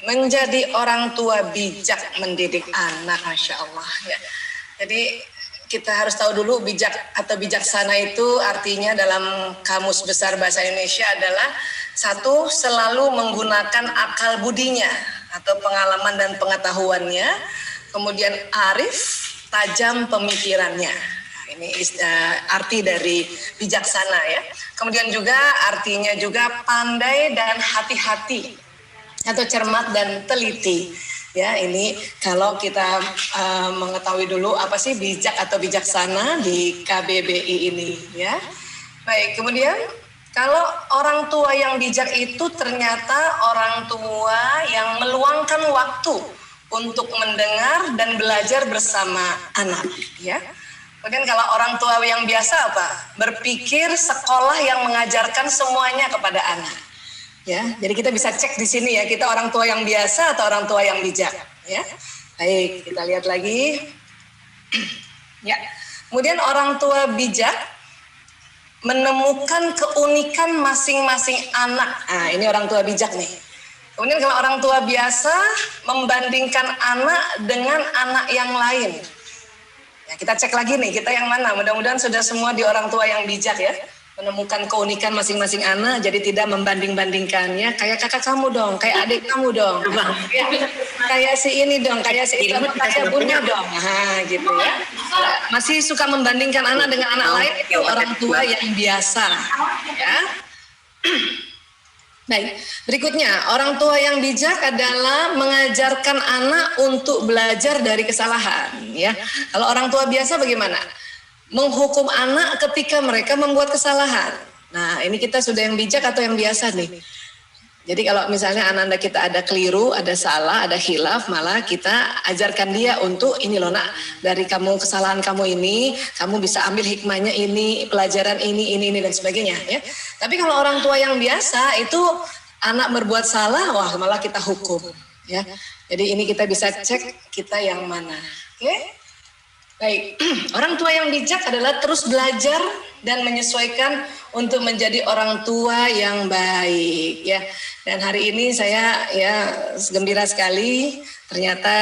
menjadi orang tua bijak mendidik anak, Masya Allah ya. Jadi kita harus tahu dulu bijak atau bijaksana itu artinya dalam Kamus Besar Bahasa Indonesia adalah satu, selalu menggunakan akal budinya atau pengalaman dan pengetahuannya, kemudian arif, tajam pemikirannya. Ini arti dari bijaksana ya. Kemudian juga artinya juga pandai dan hati-hati atau cermat dan teliti. Ya, ini kalau kita mengetahui dulu apa sih bijak atau bijaksana di KBBI ini ya. Baik, kemudian kalau orang tua yang bijak itu ternyata orang tua yang meluangkan waktu untuk mendengar dan belajar bersama anak ya. Kemudian kalau orang tua yang biasa apa? Berpikir sekolah yang mengajarkan semuanya kepada anak. Ya, jadi kita bisa cek di sini ya, kita orang tua yang biasa atau orang tua yang bijak, ya. Baik, kita lihat lagi. Ya. Kemudian orang tua bijak menemukan keunikan masing-masing anak. Nah, ini orang tua bijak nih. Kemudian kalau orang tua biasa membandingkan anak dengan anak yang lain. Ya, kita cek lagi nih, kita yang mana? Mudah-mudahan sudah semua di orang tua yang bijak ya. Menemukan keunikan masing-masing anak, jadi tidak membanding-bandingkannya. Kayak kakak kamu dong, kayak adik kamu dong. Kayak si ini dong, kayak si itu, kayak bunda dong. Nah, gitu ya. Masih suka membandingkan anak dengan anak lain, itu orang tua yang biasa. Ya. Baik, berikutnya orang tua yang bijak adalah mengajarkan anak untuk belajar dari kesalahan. Ya, kalau orang tua biasa bagaimana? Menghukum anak ketika mereka membuat kesalahan. Nah, ini kita sudah yang bijak atau yang biasa nih. Jadi kalau misalnya anak-anak kita ada keliru, ada salah, ada khilaf, malah kita ajarkan dia untuk ini loh nak, dari kamu kesalahan kamu ini, kamu bisa ambil hikmahnya ini, pelajaran ini, dan sebagainya. Ya. Tapi kalau orang tua yang biasa itu anak berbuat salah, wah malah kita hukum. Ya. Jadi ini kita bisa cek kita yang mana. Oke? Baik, orang tua yang bijak adalah terus belajar dan menyesuaikan untuk menjadi orang tua yang baik ya. Dan hari ini saya ya gembira sekali ternyata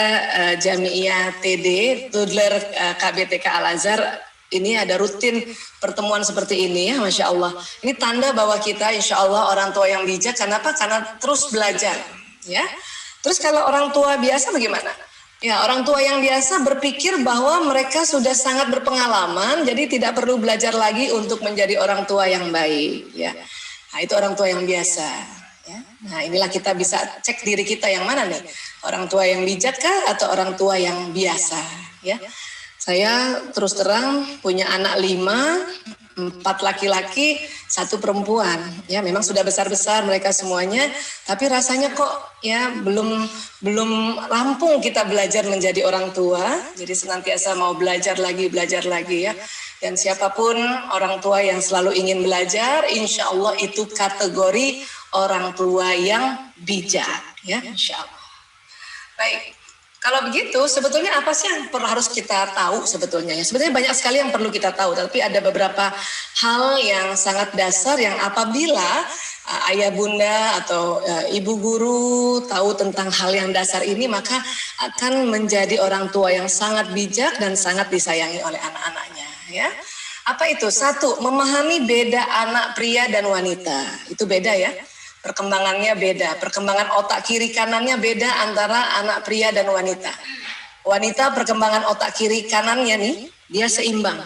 Jami'iyah TD Tudler KBTK Al Azhar ini ada rutin pertemuan seperti ini ya, Masya Allah. Ini tanda bahwa kita insya Allah orang tua yang bijak. Kenapa? Karena terus belajar ya. Terus kalau orang tua biasa bagaimana? Ya, orang tua yang biasa berpikir bahwa mereka sudah sangat berpengalaman, jadi tidak perlu belajar lagi untuk menjadi orang tua yang baik. Ya, nah, itu orang tua yang biasa. Ya. Nah, inilah kita bisa cek diri kita yang mana nih, orang tua yang bijak kah atau orang tua yang biasa. Ya, saya terus terang punya anak 5. 4 laki-laki, 1 perempuan. Ya, memang sudah besar-besar mereka semuanya, tapi rasanya kok ya belum rampung kita belajar menjadi orang tua. Jadi senantiasa mau belajar lagi ya. Dan siapapun orang tua yang selalu ingin belajar, insya Allah itu kategori orang tua yang bijak. Ya, insya Allah. Baik. Kalau begitu, sebetulnya apa sih yang harus kita tahu sebetulnya? Sebetulnya banyak sekali yang perlu kita tahu, tapi ada beberapa hal yang sangat dasar yang apabila ayah bunda atau ibu guru tahu tentang hal yang dasar ini, maka akan menjadi orang tua yang sangat bijak dan sangat disayangi oleh anak-anaknya. Ya, apa itu? 1, memahami beda anak pria dan wanita. Itu beda ya. Perkembangannya beda, perkembangan otak kiri kanannya beda antara anak pria dan wanita. Wanita perkembangan otak kiri kanannya nih, dia seimbang.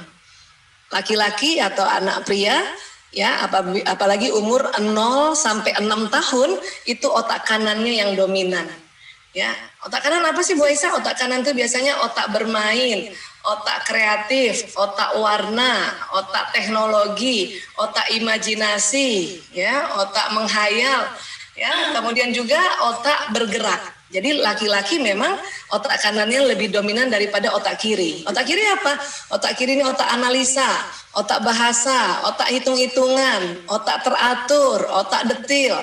Laki-laki atau anak pria, ya apalagi umur 0 sampai 6 tahun, itu otak kanannya yang dominan. Ya, otak kanan apa sih Bu Aisyah? Otak kanan itu biasanya otak bermain, otak kreatif, otak warna, otak teknologi, otak imajinasi, ya, otak menghayal, ya, kemudian juga otak bergerak. Jadi laki-laki memang otak kanannya lebih dominan daripada otak kiri. Otak kiri apa? Otak kiri ini otak analisa, otak bahasa, otak hitung-hitungan, otak teratur, otak detil.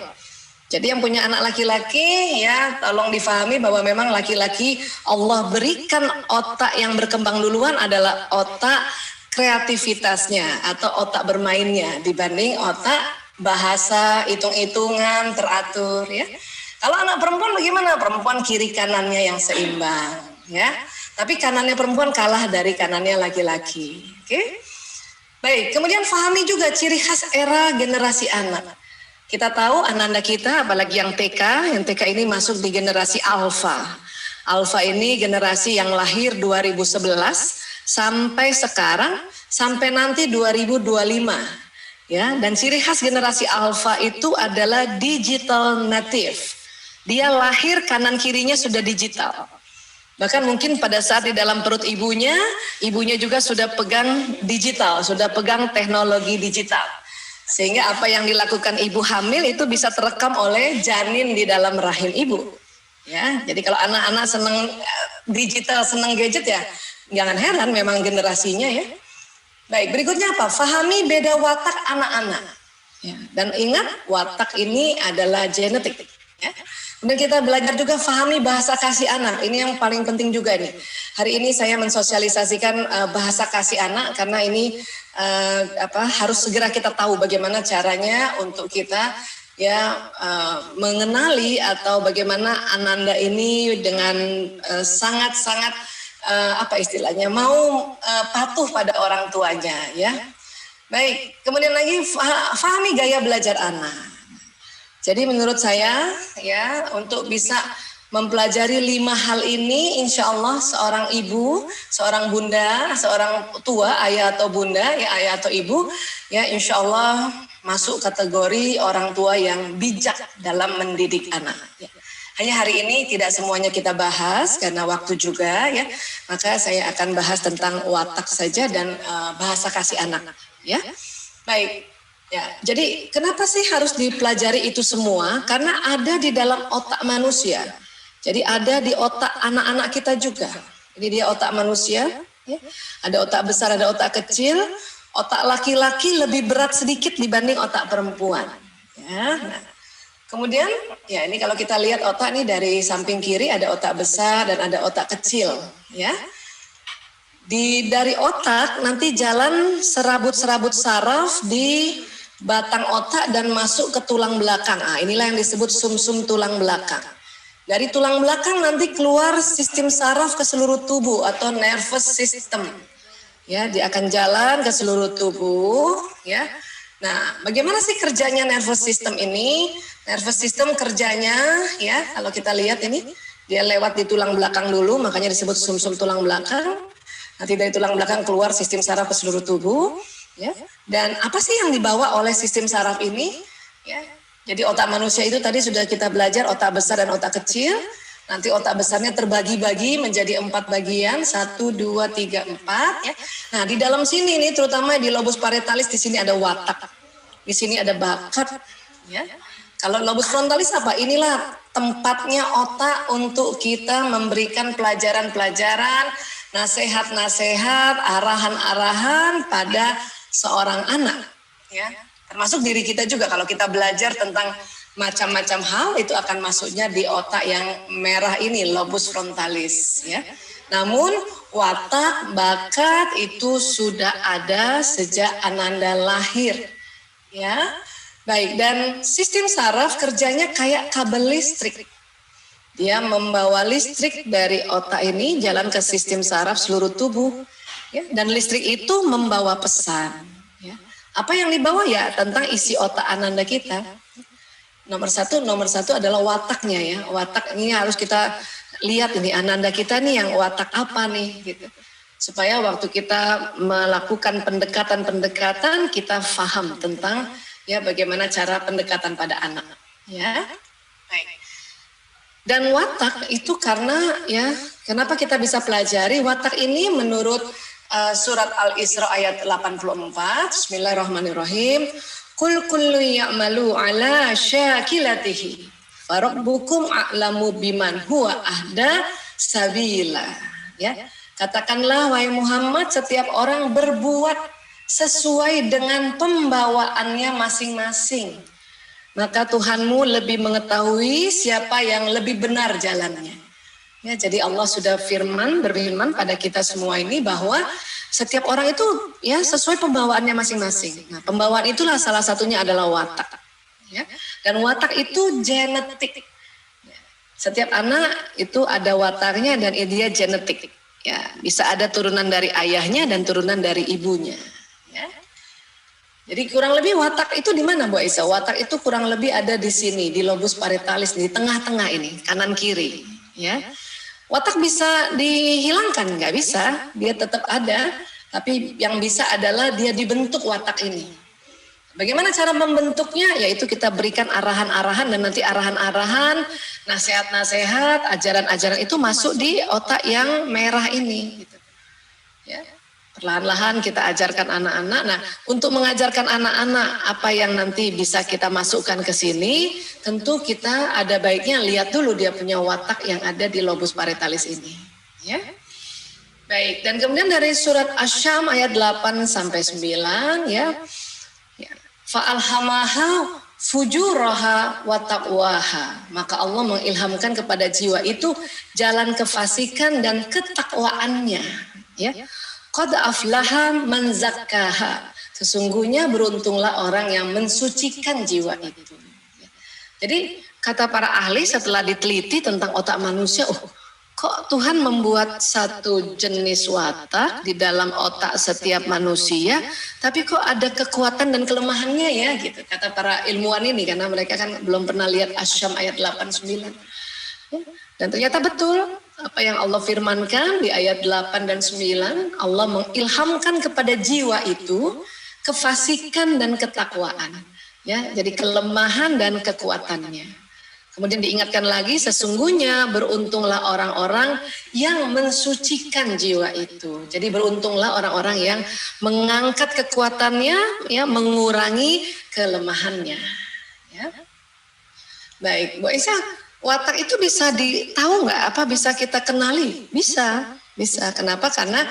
Jadi yang punya anak laki-laki ya tolong difahami bahwa memang laki-laki Allah berikan otak yang berkembang duluan adalah otak kreativitasnya atau otak bermainnya dibanding otak bahasa, hitung-hitungan, teratur ya. Kalau anak perempuan bagaimana? Perempuan kiri kanannya yang seimbang, ya. Tapi kanannya perempuan kalah dari kanannya laki-laki. Oke? Baik, kemudian fahami juga ciri khas era generasi anak. Kita tahu anak-anak kita, apalagi yang TK ini masuk di generasi Alpha. Alpha ini generasi yang lahir 2011 sampai sekarang, sampai nanti 2025. Ya, dan ciri khas generasi Alpha itu adalah digital native. Dia lahir kanan kirinya sudah digital. Bahkan mungkin pada saat di dalam perut ibunya juga sudah pegang digital, sudah pegang teknologi digital. Sehingga apa yang dilakukan ibu hamil itu bisa terekam oleh janin di dalam rahim ibu. Ya, jadi kalau anak-anak senang digital, senang gadget ya, jangan heran memang generasinya ya. Baik, berikutnya apa? Fahami beda watak anak-anak. Ya, dan ingat watak ini adalah genetik. Ya. Kemudian kita belajar juga fahami bahasa kasih anak. Ini yang paling penting juga nih. Hari ini saya mensosialisasikan bahasa kasih anak karena ini harus segera kita tahu bagaimana caranya untuk kita ya mengenali atau bagaimana Ananda ini dengan sangat-sangat apa istilahnya mau patuh pada orang tuanya ya. Baik, kemudian lagi fahami gaya belajar anak. Jadi menurut saya ya untuk bisa mempelajari 5 hal ini insya Allah seorang ibu, seorang bunda, seorang tua ayah atau bunda ya ayah atau ibu ya insya Allah masuk kategori orang tua yang bijak dalam mendidik anak. Ya. Hanya hari ini tidak semuanya kita bahas karena waktu juga ya maka saya akan bahas tentang watak saja dan bahasa kasih anak ya. Baik. Ya, jadi kenapa sih harus dipelajari itu semua? Karena ada di dalam otak manusia. Jadi ada di otak anak-anak kita juga. Ini dia otak manusia. Ya. Ada otak besar, ada otak kecil. Otak laki-laki lebih berat sedikit dibanding otak perempuan. Ya. Nah, kemudian, ya ini kalau kita lihat otak ini dari samping kiri ada otak besar dan ada otak kecil. Ya. Dari otak nanti jalan serabut-serabut saraf di batang otak dan masuk ke tulang belakang. Inilah yang disebut sumsum tulang belakang. Dari tulang belakang nanti keluar sistem saraf ke seluruh tubuh atau nervous system. Ya, dia akan jalan ke seluruh tubuh. Ya. Nah, bagaimana sih kerjanya nervous system ini? Nervous system kerjanya, ya, kalau kita lihat ini, dia lewat di tulang belakang dulu, makanya disebut sumsum tulang belakang. Nanti dari tulang belakang keluar sistem saraf ke seluruh tubuh. Ya. Dan apa sih yang dibawa oleh sistem saraf ini? Ya. Jadi otak manusia itu tadi sudah kita belajar otak besar dan otak kecil. Nanti otak besarnya terbagi-bagi menjadi 4 bagian, 1, 2, 3, 4. Ya. Nah di dalam sini nih terutama di lobus parietalis di sini ada watak, di sini ada bakat. Ya. Kalau lobus frontalis apa? Inilah tempatnya otak untuk kita memberikan pelajaran-pelajaran, nasihat-nasihat, arahan-arahan pada seorang anak, ya, termasuk diri kita juga. Kalau kita belajar tentang macam-macam hal itu akan masuknya di otak yang merah ini, lobus frontalis, ya. Namun watak, bakat itu sudah ada sejak Ananda lahir, ya. Baik, dan sistem saraf kerjanya kayak kabel listrik. Dia membawa listrik dari otak ini jalan ke sistem saraf seluruh tubuh. Ya, dan listrik itu membawa pesan. Ya. Apa yang dibawa ya tentang isi otak Ananda kita. Nomor satu adalah wataknya ya. Watak ini harus kita lihat ini Ananda kita nih yang watak apa nih gitu. Supaya waktu kita melakukan pendekatan-pendekatan kita paham tentang ya bagaimana cara pendekatan pada anak. Ya. Baik. Dan watak itu karena ya kenapa kita bisa pelajari watak ini menurut surat Al-Isra ayat 84, Bismillahirrahmanirrahim. Qul kullu ya'malu ala syakilatihi farabbukum a'lamu biman huwa ahda sabila. Ya, katakanlah wahai Muhammad, setiap orang berbuat sesuai dengan pembawaannya masing-masing. Maka Tuhanmu lebih mengetahui siapa yang lebih benar jalannya. Ya, jadi Allah sudah berfirman pada kita semua ini bahwa setiap orang itu ya sesuai pembawaannya masing-masing. Nah, pembawaan itulah salah satunya adalah watak. Ya. Dan watak itu genetik. Setiap anak itu ada wataknya dan dia genetik. Ya, bisa ada turunan dari ayahnya dan turunan dari ibunya. Ya. Jadi kurang lebih watak itu di mana Bu Aisyah? Watak itu kurang lebih ada di sini, di lobus parietalis, di tengah-tengah ini, kanan kiri. Ya. Watak bisa dihilangkan? Nggak bisa, dia tetap ada. Tapi yang bisa adalah dia dibentuk watak ini. Bagaimana cara membentuknya? Yaitu kita berikan arahan-arahan dan nanti arahan-arahan, nasihat-nasihat, ajaran-ajaran itu masuk di otak yang merah ini. Gitu. Ya. Perlahan-lahan kita ajarkan anak-anak. Nah, untuk mengajarkan anak-anak apa yang nanti bisa kita masukkan ke sini, tentu kita ada baiknya lihat dulu dia punya watak yang ada di lobus parietalis ini. Ya. Baik, dan kemudian dari surat Asy-Syam ayat 8 sampai 9 ya. Fa'alhamaha fujuraha wa taqwaha. Maka Allah mengilhamkan kepada jiwa itu jalan kefasikan dan ketakwaannya. Ya. Qad aflaha man zakkaha. Sesungguhnya beruntunglah orang yang mensucikan jiwa itu. Jadi kata para ahli setelah diteliti tentang otak manusia, kok Tuhan membuat satu jenis watak di dalam otak setiap manusia, tapi kok ada kekuatan dan kelemahannya ya gitu. Kata para ilmuwan ini karena mereka kan belum pernah lihat Asy-Syam ayat 8-9. Dan ternyata betul apa yang Allah firmankan di ayat 8 dan 9, Allah mengilhamkan kepada jiwa itu kefasikan dan ketakwaan. Ya, jadi kelemahan dan kekuatannya. Kemudian diingatkan lagi, sesungguhnya beruntunglah orang-orang yang mensucikan jiwa itu. Jadi beruntunglah orang-orang yang mengangkat kekuatannya, ya, mengurangi kelemahannya. Ya. Baik, Bu Aisyah, watak itu bisa tahu nggak? Apa bisa kita kenali? Bisa. Kenapa? Karena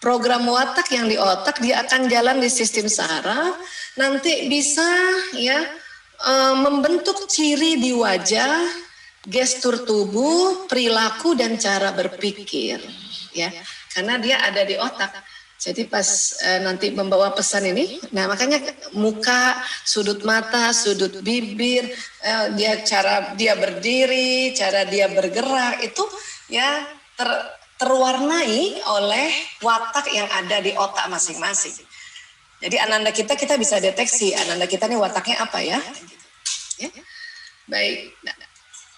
program watak yang di otak dia akan jalan di sistem saraf, nanti bisa ya. Membentuk ciri di wajah, gestur tubuh, perilaku dan cara berpikir, ya, karena dia ada di otak. Jadi pas nanti membawa pesan ini, nah makanya muka, sudut mata, sudut bibir, cara dia berdiri, cara dia bergerak itu ya terwarnai oleh watak yang ada di otak masing-masing. Jadi ananda kita bisa deteksi ananda kita nih wataknya apa ya. Ya. Baik, nah,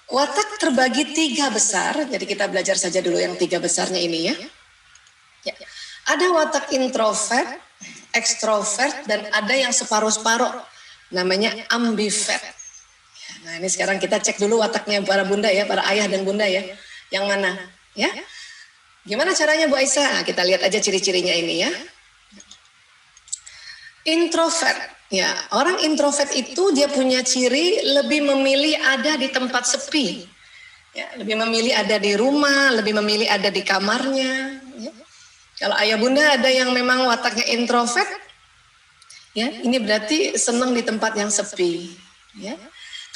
watak terbagi 3 besar. Jadi kita belajar saja dulu yang 3 besarnya ini ya. Ya. Ada watak introvert, ekstrovert, dan ada yang separuh-separuh. Namanya ambivert. Nah ini sekarang kita cek dulu wataknya para bunda ya, para ayah dan bunda ya. Yang mana? Ya. Gimana caranya Bu Aisyah? Nah, kita lihat aja ciri-cirinya ini ya. Introvert, ya orang introvert itu dia punya ciri lebih memilih ada di tempat sepi, ya, lebih memilih ada di rumah, lebih memilih ada di kamarnya. Ya. Kalau ayah bunda ada yang memang wataknya introvert, ya ini berarti senang di tempat yang sepi. Ya.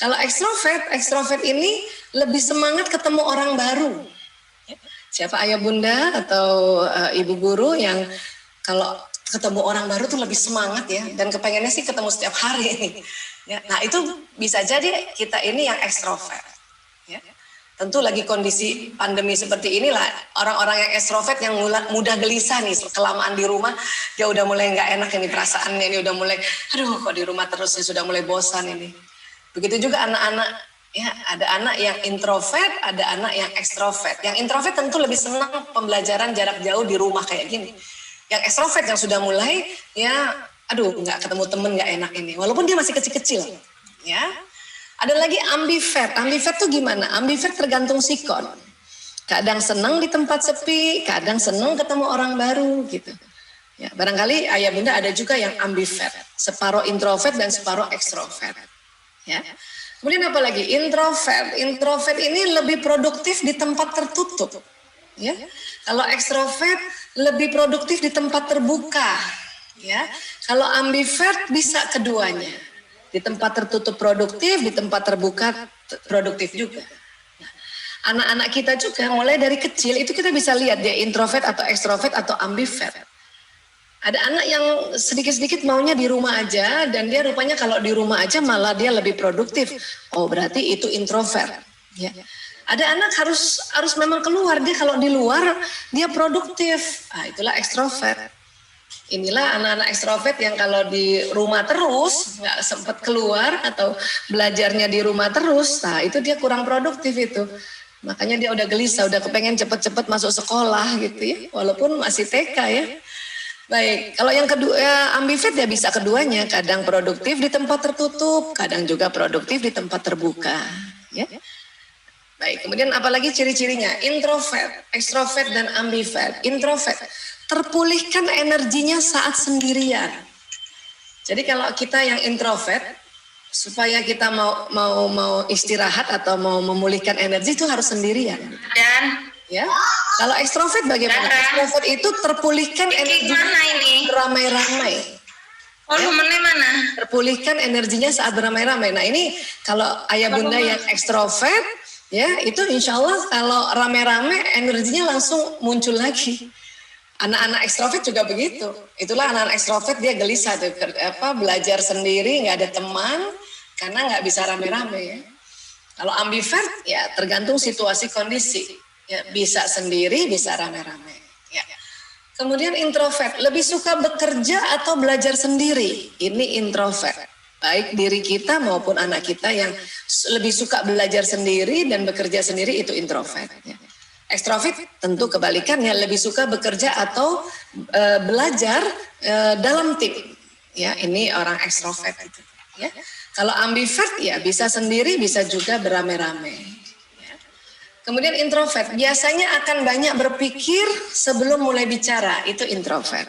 Kalau ekstrovert ini lebih semangat ketemu orang baru. Ya. Siapa ayah bunda atau ibu guru yang kalau ketemu orang baru tuh lebih semangat ya, dan kepengennya sih ketemu setiap hari. Ya, nah itu bisa jadi kita ini yang ekstrovert. Ya. Tentu lagi kondisi pandemi seperti inilah orang-orang yang ekstrovert yang mudah gelisah nih, kelamaan di rumah dia udah mulai nggak enak ini perasaannya, ini udah mulai aduh kok di rumah terus ya, sudah mulai bosan ini. Begitu juga anak-anak ya, ada anak yang introvert, ada anak yang ekstrovert. Yang introvert tentu lebih senang pembelajaran jarak jauh di rumah kayak gini. Yang ekstrovert yang sudah mulai ya aduh nggak ketemu temen nggak enak ini walaupun dia masih kecil-kecil ya. Ada lagi ambivert. Ambivert tuh gimana? Ambivert tergantung sikon, kadang senang di tempat sepi, kadang senang ketemu orang baru gitu ya. Barangkali ayah bunda ada juga yang ambivert, separuh introvert dan separuh ekstrovert ya. Kemudian apa lagi? Introvert ini lebih produktif di tempat tertutup ya. Kalau ekstrovert lebih produktif di tempat terbuka, ya. Kalau ambivert bisa keduanya, di tempat tertutup produktif, di tempat terbuka produktif juga. Nah, anak-anak kita juga mulai dari kecil itu kita bisa lihat dia introvert atau ekstrovert atau ambivert. Ada anak yang sedikit-sedikit maunya di rumah aja dan dia rupanya kalau di rumah aja malah dia lebih produktif. Oh berarti itu introvert, ya. Ada anak harus memang keluar, dia kalau di luar dia produktif. Itulah ekstrovert. Inilah anak-anak ekstrovert yang kalau di rumah terus nggak sempat keluar atau belajarnya di rumah terus, itu dia kurang produktif itu. Makanya dia udah gelisah, udah kepengen cepet-cepet masuk sekolah gitu ya, walaupun masih TK ya. Baik, kalau yang kedua ambivert ya bisa keduanya, kadang produktif di tempat tertutup, kadang juga produktif di tempat terbuka ya. Baik, kemudian apalagi ciri-cirinya? Introvert, ekstrovert, dan ambivert. Introvert, terpulihkan energinya saat sendirian. Jadi kalau kita yang introvert, supaya kita mau istirahat atau mau memulihkan energi itu harus sendirian. Dan ya, kalau ekstrovert bagaimana? Ekstrovert itu terpulihkan energi beramai-ramai. Volumennya mana? Terpulihkan energinya saat beramai-ramai. Nah ini kalau ayah bunda yang ekstrovert, ya itu insya Allah kalau rame-rame energinya langsung muncul lagi. Anak-anak ekstrovert juga begitu. Itulah anak-anak ekstrovert, dia gelisah tuh, belajar sendiri, nggak ada teman karena nggak bisa rame-rame ya. Kalau ambivert ya tergantung situasi kondisi, ya bisa sendiri, bisa rame-rame. Ya. Kemudian introvert, lebih suka bekerja atau belajar sendiri. Ini introvert. Baik diri kita maupun anak kita yang lebih suka belajar sendiri dan bekerja sendiri itu introvert. Ya. Ekstrovert tentu kebalikannya, lebih suka bekerja atau belajar dalam tim. Ya, ini orang ekstrovert gitu. Ya. Kalau ambivert ya bisa sendiri, bisa juga beramai-ramai. Ya. Kemudian introvert biasanya akan banyak berpikir sebelum mulai bicara, itu introvert.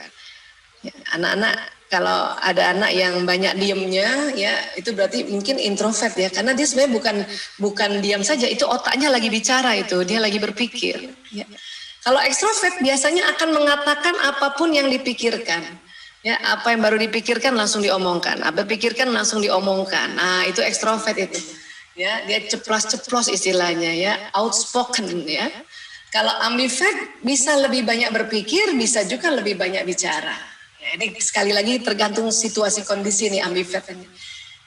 Ya, anak-anak kalau ada anak yang banyak diemnya, ya itu berarti mungkin introvert ya, karena dia sebenarnya bukan diam saja, itu otaknya lagi bicara itu, dia lagi berpikir. Ya. Kalau ekstrovert biasanya akan mengatakan apapun yang dipikirkan, ya apa yang baru dipikirkan langsung diomongkan, apa pikirkan langsung diomongkan. Nah itu ekstrovert itu, ya dia ceplos-ceplos istilahnya ya, outspoken ya. Kalau ambivert bisa lebih banyak berpikir, bisa juga lebih banyak bicara. Ya, ini sekali lagi tergantung situasi kondisi nih ambivert ini.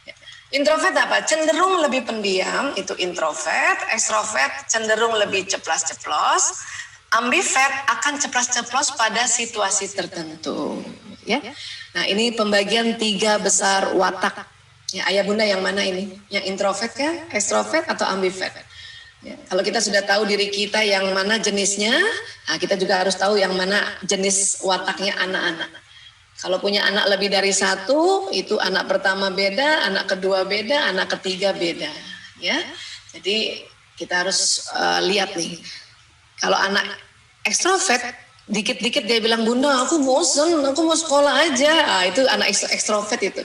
Ya. Introvert apa? Cenderung lebih pendiam, itu introvert. Ekstrovert cenderung lebih ceplas-ceplos. Ambivert akan ceplas-ceplos pada situasi tertentu. Ya. Nah ini pembagian 3 besar watak. Ya, ayah bunda yang mana ini? Yang introvert kan? Ekstrovert atau ambivert? Ya, kalau kita sudah tahu diri kita yang mana jenisnya, nah kita juga harus tahu yang mana jenis wataknya anak-anak. Kalau punya anak lebih dari 1, itu anak pertama beda, anak kedua beda, anak ketiga beda. Ya, jadi kita harus lihat nih. Kalau anak ekstrovert, dikit-dikit dia bilang, bunda aku bosen, aku mau sekolah aja. Itu anak ekstrovert itu.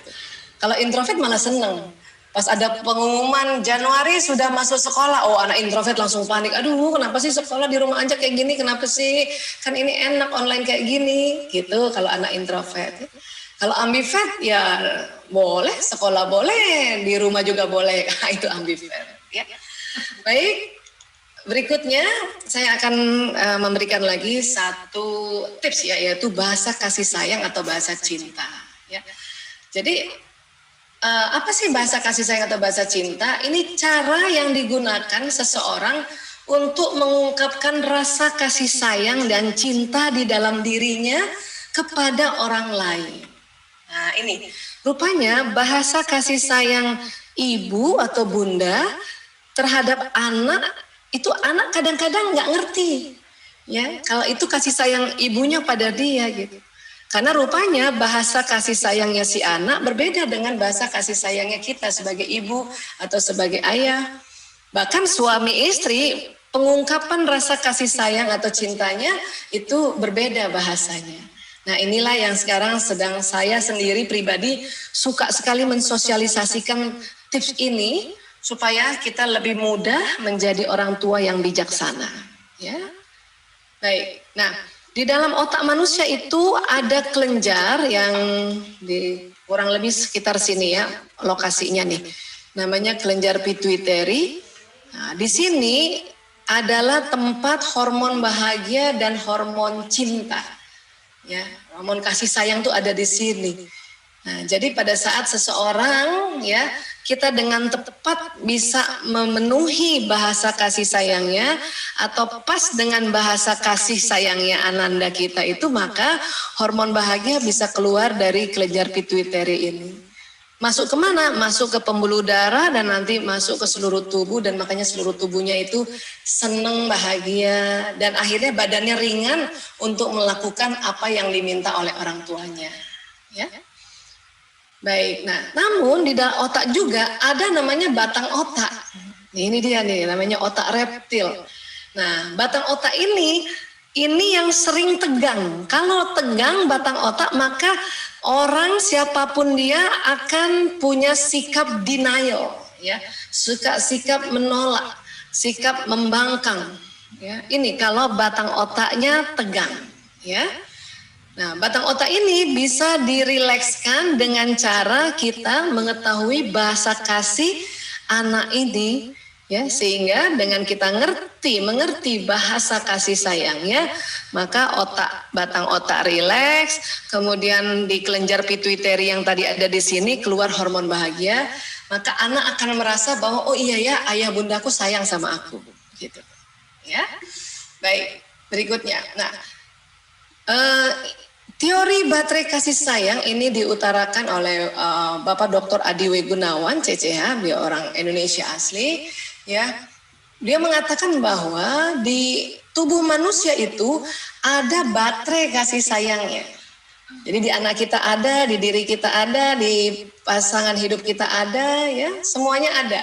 Kalau introvert malah seneng. Pas ada pengumuman Januari sudah masuk sekolah, anak introvert langsung panik. Aduh, kenapa sih sekolah di rumah aja kayak gini? Kenapa sih? Kan ini enak online kayak gini. Gitu kalau anak introvert. Kalau ambivert ya boleh, sekolah boleh, di rumah juga boleh. Itu ambivert. Ya. Baik, berikutnya saya akan memberikan lagi 1 tips ya, yaitu bahasa kasih sayang atau bahasa cinta. Ya. Jadi apa sih bahasa kasih sayang atau bahasa cinta? Ini cara yang digunakan seseorang untuk mengungkapkan rasa kasih sayang dan cinta di dalam dirinya kepada orang lain. Nah ini, rupanya bahasa kasih sayang ibu atau bunda terhadap anak, itu anak kadang-kadang nggak ngerti. Ya, kalau itu kasih sayang ibunya pada dia gitu. Karena rupanya bahasa kasih sayangnya si anak berbeda dengan bahasa kasih sayangnya kita sebagai ibu atau sebagai ayah. Bahkan suami istri, pengungkapan rasa kasih sayang atau cintanya itu berbeda bahasanya. Nah inilah yang sekarang sedang saya sendiri pribadi suka sekali mensosialisasikan tips ini supaya kita lebih mudah menjadi orang tua yang bijaksana. Ya, baik. Nah, di dalam otak manusia itu ada kelenjar yang di kurang lebih sekitar sini ya lokasinya nih. Namanya kelenjar pituitary. Nah, di sini adalah tempat hormon bahagia dan hormon cinta. Ya, hormon kasih sayang tuh ada di sini. Nah, jadi pada saat seseorang ya kita dengan tepat bisa memenuhi bahasa kasih sayangnya atau pas dengan bahasa kasih sayangnya ananda kita itu, maka hormon bahagia bisa keluar dari kelenjar pituitari ini. Masuk kemana? Masuk ke pembuluh darah dan nanti masuk ke seluruh tubuh, dan makanya seluruh tubuhnya itu senang, bahagia, dan akhirnya badannya ringan untuk melakukan apa yang diminta oleh orang tuanya. Ya, baik. Nah, namun di dalam otak juga ada namanya batang otak. Ini dia nih, namanya otak reptil. Nah, batang otak ini yang sering tegang. Kalau tegang batang otak, maka orang siapapun dia akan punya sikap denial, ya, sikap menolak, sikap membangkang. Ya, ini kalau batang otaknya tegang, ya. Nah, batang otak ini bisa dirilekskan dengan cara kita mengetahui bahasa kasih anak ini, ya, sehingga dengan kita mengerti bahasa kasih sayangnya, maka batang otak rileks, kemudian di kelenjar pituitari yang tadi ada di sini keluar hormon bahagia, maka anak akan merasa bahwa oh iya ya, ayah bundaku sayang sama aku, gitu. Ya, baik. Berikutnya, nah, teori baterai kasih sayang ini diutarakan oleh Bapak Dr. Adiwe Gunawan, CCH, dia orang Indonesia asli, ya. Dia mengatakan bahwa di tubuh manusia itu ada baterai kasih sayangnya. Jadi di anak kita ada, di diri kita ada, di pasangan hidup kita ada, ya, semuanya ada.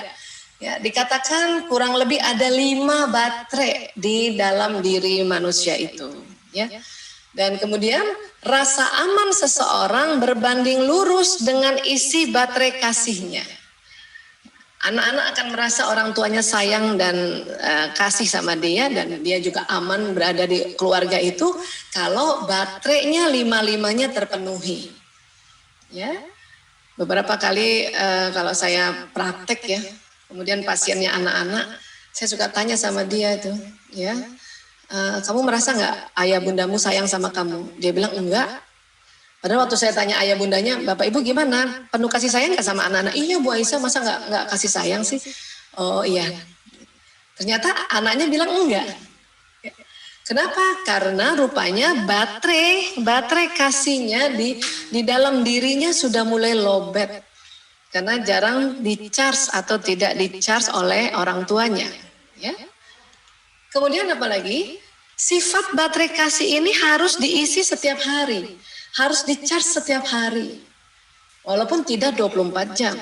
Ya, dikatakan kurang lebih ada 5 baterai di dalam diri manusia itu, ya. Dan kemudian rasa aman seseorang berbanding lurus dengan isi baterai kasihnya. Anak-anak akan merasa orang tuanya sayang dan kasih sama dia, dan dia juga aman berada di keluarga itu kalau baterainya 5-5-nya terpenuhi. Ya, beberapa kali kalau saya praktek, ya, kemudian pasiennya anak-anak, saya suka tanya sama dia itu, ya. Kamu merasa nggak ayah bundamu sayang sama kamu? Dia bilang enggak. Padahal waktu saya tanya ayah bundanya, bapak ibu gimana? Penuh kasih sayang nggak sama anak-anak? Iya Bu Aisyah, masa nggak kasih sayang sih? Oh iya. Ternyata anaknya bilang enggak. Kenapa? Karena rupanya baterai kasihnya di dalam dirinya sudah mulai lowbat. Karena jarang di-charge atau tidak di-charge oleh orang tuanya. Ya. Kemudian apa lagi? Sifat baterai kasih ini harus diisi setiap hari. Harus di-charge setiap hari. Walaupun tidak 24 jam.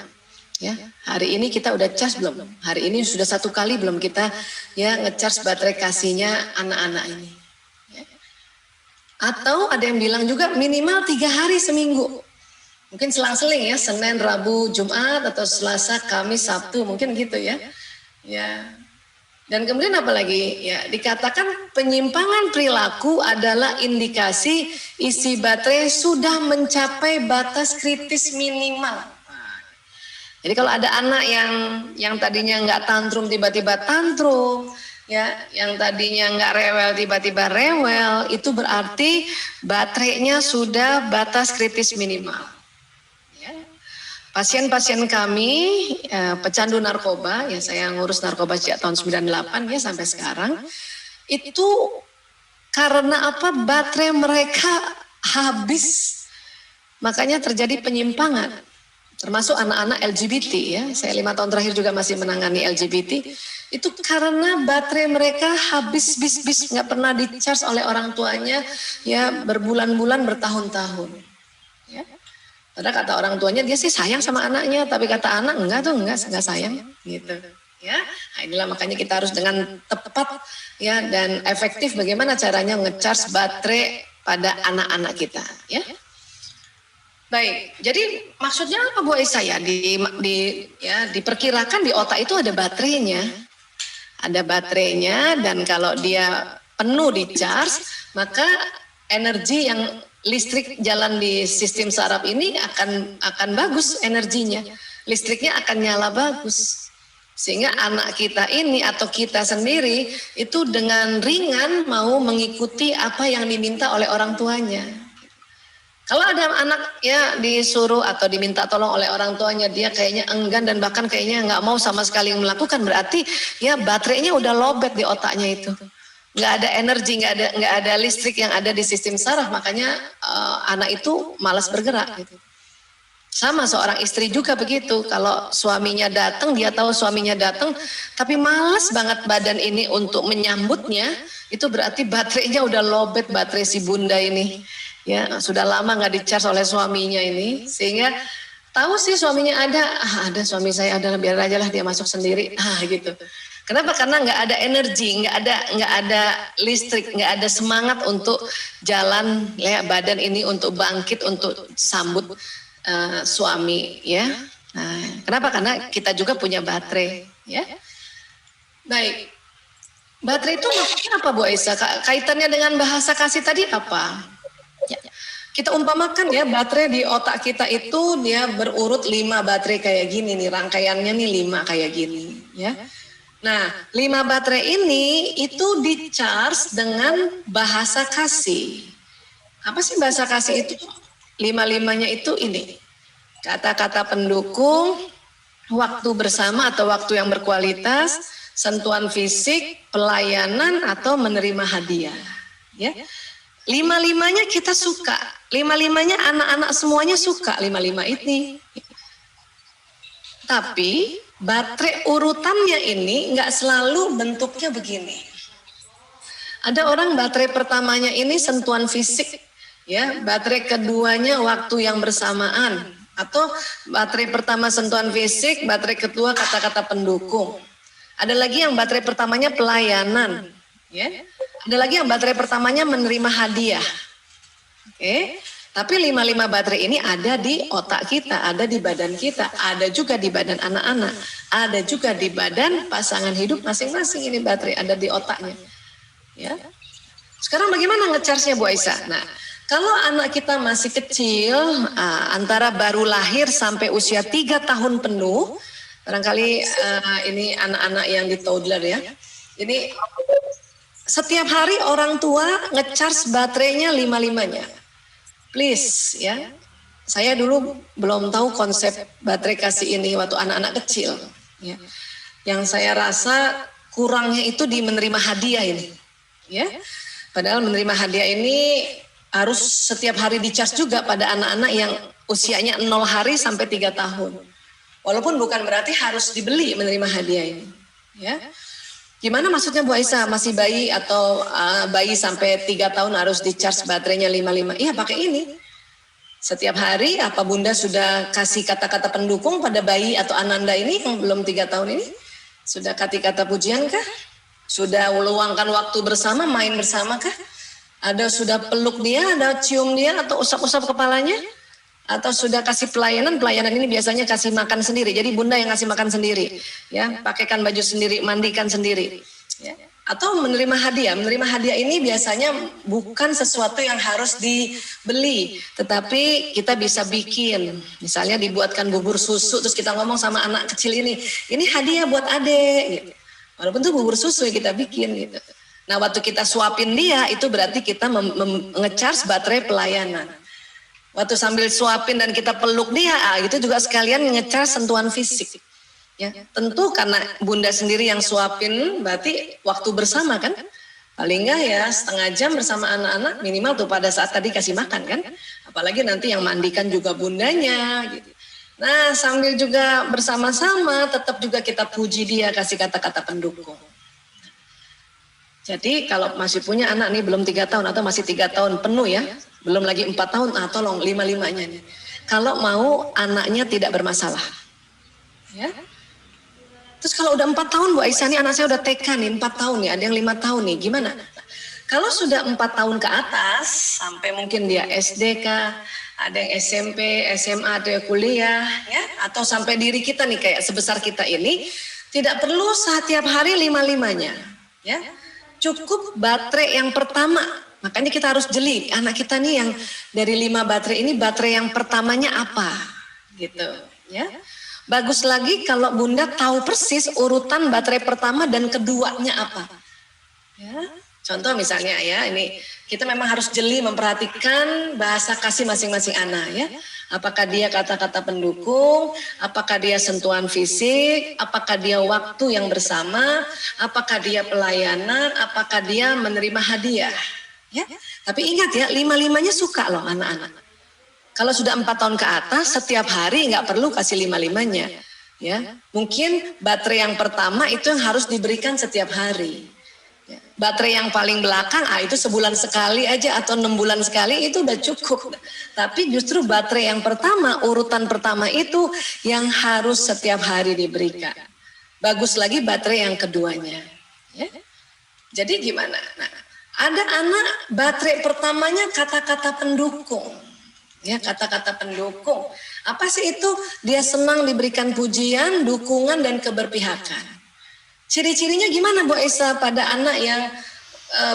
Ya, hari ini kita udah charge belum? Hari ini sudah 1 kali belum kita, ya, nge-charge baterai kasihnya anak-anak ini. Ya. Atau ada yang bilang juga minimal 3 hari seminggu. Mungkin selang-seling, ya, Senin, Rabu, Jumat, atau Selasa, Kamis, Sabtu, mungkin gitu, ya. Ya. Dan kemudian apa lagi? Ya, dikatakan penyimpangan perilaku adalah indikasi isi baterai sudah mencapai batas kritis minimal. Jadi kalau ada anak yang tadinya nggak tantrum tiba-tiba tantrum, ya, yang tadinya nggak rewel tiba-tiba rewel, itu berarti baterainya sudah batas kritis minimal. Pasien-pasien kami pecandu narkoba, ya, saya ngurus narkoba sejak tahun 98, ya, sampai sekarang, itu karena apa? Baterai mereka habis, makanya terjadi penyimpangan, termasuk anak-anak LGBT, ya. Saya 5 tahun terakhir juga masih menangani LGBT. Itu karena baterai mereka habis, nggak pernah di-charge oleh orang tuanya, ya, berbulan-bulan, bertahun-tahun. Ya. Padahal kata orang tuanya dia sih sayang sama anaknya, tapi kata anak enggak sayang, gitu. Ya, nah inilah makanya kita harus dengan tepat, ya, dan efektif bagaimana caranya nge-charge baterai pada anak-anak kita, ya. Baik, jadi maksudnya apa Bu Aisyah, ya? Diperkirakan di otak itu ada baterainya. Ada baterainya, dan kalau dia penuh di charge, maka energi yang listrik jalan di sistem saraf ini akan bagus energinya. Listriknya akan nyala bagus. Sehingga anak kita ini atau kita sendiri itu dengan ringan mau mengikuti apa yang diminta oleh orang tuanya. Kalau ada anak ya disuruh atau diminta tolong oleh orang tuanya, dia kayaknya enggan dan bahkan kayaknya nggak mau sama sekali melakukan, berarti ya baterainya udah lobet di otaknya itu. Nggak ada energi, nggak ada listrik yang ada di sistem saraf, makanya anak itu malas bergerak gitu. Sama seorang istri juga begitu, kalau suaminya datang, dia tahu suaminya datang, tapi malas banget badan ini untuk menyambutnya, itu berarti baterainya udah lobet, baterai si bunda ini. Ya, sudah lama nggak di-charge oleh suaminya ini, sehingga tahu sih suaminya ada suami saya ada, biar aja lah dia masuk sendiri, gitu. Kenapa? Karena nggak ada energi, nggak ada listrik, nggak ada semangat untuk jalan ya badan ini untuk bangkit untuk sambut suami ya. Nah, kenapa? Karena kita juga punya baterai ya. Baik. Baterai itu maksudnya apa Bu Aisyah? Kaitannya dengan bahasa kasih tadi apa? Ya. Kita umpamakan ya baterai di otak kita itu dia berurut 5 baterai kayak gini nih, rangkaiannya nih 5 kayak gini ya. Nah, 5 baterai ini itu di-charge dengan bahasa kasih. Apa sih bahasa kasih itu? 5-5-nya itu ini. Kata-kata pendukung, waktu bersama atau waktu yang berkualitas, sentuhan fisik, pelayanan atau menerima hadiah. Ya. 5-5-nya kita suka. 5-5-nya anak-anak semuanya suka 5-5 ini. Tapi baterai urutannya ini nggak selalu bentuknya begini. Ada orang baterai pertamanya ini sentuhan fisik, ya. Baterai keduanya waktu yang bersamaan, atau baterai pertama sentuhan fisik, baterai kedua kata-kata pendukung. Ada lagi yang baterai pertamanya pelayanan, ya. Ada lagi yang baterai pertamanya menerima hadiah. Oke. Tapi 5-5 baterai ini ada di otak kita, ada di badan kita, ada juga di badan anak-anak, ada juga di badan pasangan hidup masing-masing, ini baterai ada di otaknya. Ya. Sekarang bagaimana nge-charge-nya Bu Aisyah? Nah, kalau anak kita masih kecil, antara baru lahir sampai usia 3 tahun penuh, barangkali ini anak-anak yang di toddler ya, ini setiap hari orang tua nge-charge baterainya 5-5-nya. Please ya, saya dulu belum tahu konsep baterai kasih ini waktu anak-anak kecil. Ya. Yang saya rasa kurangnya itu di menerima hadiah ini. Ya, padahal menerima hadiah ini harus setiap hari dicas juga pada anak-anak yang usianya 0 hari sampai 3 tahun. Walaupun bukan berarti harus dibeli menerima hadiah ini. Ya. Gimana maksudnya Bu Aisyah, masih bayi atau bayi sampai 3 tahun harus di-charge baterainya 5-5? Iya pakai ini. Setiap hari apa Bunda sudah kasih kata-kata pendukung pada bayi atau ananda ini yang belum 3 tahun ini? Sudah kata-kata pujian kah? Sudah luangkan waktu bersama, main bersama kah? Ada sudah peluk dia, ada cium dia atau usap-usap kepalanya? Atau sudah kasih pelayanan ini biasanya kasih makan sendiri, jadi Bunda yang kasih makan sendiri, ya, pakaikan baju sendiri, mandikan sendiri, ya. Atau menerima hadiah ini biasanya bukan sesuatu yang harus dibeli, tetapi kita bisa bikin, misalnya dibuatkan bubur susu, terus kita ngomong sama anak kecil ini hadiah buat adek, gitu. Walaupun itu bubur susu yang kita bikin, gitu. Nah waktu kita suapin dia, itu berarti kita nge-charge baterai pelayanan. Waktu sambil suapin dan kita peluk dia, itu juga sekalian nge-charge sentuhan fisik. Ya, tentu karena Bunda sendiri yang suapin, berarti waktu bersama kan? Paling enggak ya setengah jam bersama anak-anak minimal tuh pada saat tadi kasih makan kan? Apalagi nanti yang mandikan juga bundanya gitu. Nah sambil juga bersama-sama tetap juga kita puji dia, kasih kata-kata pendukung. Jadi kalau masih punya anak nih belum 3 tahun atau masih 3 tahun penuh ya, belum lagi 4 tahun, tolong 5-5-nya nih. Kalau mau anaknya tidak bermasalah. Ya. Terus kalau udah 4 tahun Bu Aisyah nih, anak saya udah TK nih 4 tahun nih, ada yang 5 tahun nih, gimana? Kalau sudah 4 tahun ke atas, sampai mungkin dia SD kah, ada yang SMP, SMA, ada yang kuliah, ya, atau sampai diri kita nih kayak sebesar kita ini, tidak perlu setiap hari 5-5-nya. Ya. Cukup baterai yang pertama, makanya kita harus jeli anak kita nih yang dari 5 baterai ini, baterai yang pertamanya apa gitu ya. Bagus lagi kalau Bunda tahu persis urutan baterai pertama dan keduanya apa ya. Contoh misalnya ya, ini kita memang harus jeli memperhatikan bahasa kasih masing-masing anak ya. Apakah dia kata-kata pendukung, apakah dia sentuhan fisik, apakah dia waktu yang bersama, apakah dia pelayanan, apakah dia menerima hadiah. Ya. Tapi ingat ya, 5-5-nya suka loh anak-anak. Kalau sudah 4 tahun ke atas, setiap hari nggak perlu kasih 5-5-nya. Ya. Mungkin baterai yang pertama itu yang harus diberikan setiap hari. Baterai yang paling belakang, itu sebulan sekali aja atau 6 bulan sekali itu udah cukup. Tapi justru baterai yang pertama, urutan pertama itu yang harus setiap hari diberikan. Bagus lagi baterai yang keduanya. Ya. Jadi gimana? Nah, ada anak baterai pertamanya kata-kata pendukung. Ya, kata-kata pendukung. Apa sih itu? Dia senang diberikan pujian, dukungan, dan keberpihakan. Ciri-cirinya gimana Bu Esa pada anak yang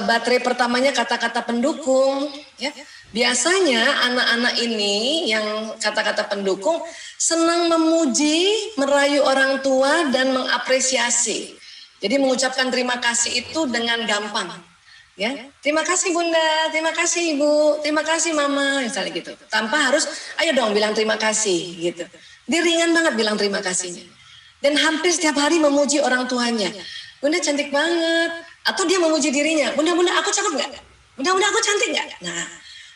baterai pertamanya kata-kata pendukung? Ya. Biasanya anak-anak ini yang kata-kata pendukung senang memuji, merayu orang tua dan mengapresiasi. Jadi mengucapkan terima kasih itu dengan gampang. Ya, terima kasih Bunda, terima kasih Ibu, terima kasih Mama, misalnya gitu. Tanpa harus, ayo dong bilang terima kasih gitu. Dia ringan banget bilang terima kasihnya. Dan hampir setiap hari memuji orang tuanya. Bunda cantik banget. Atau dia memuji dirinya. Bunda aku cakep gak? Bunda aku cantik gak? Nah,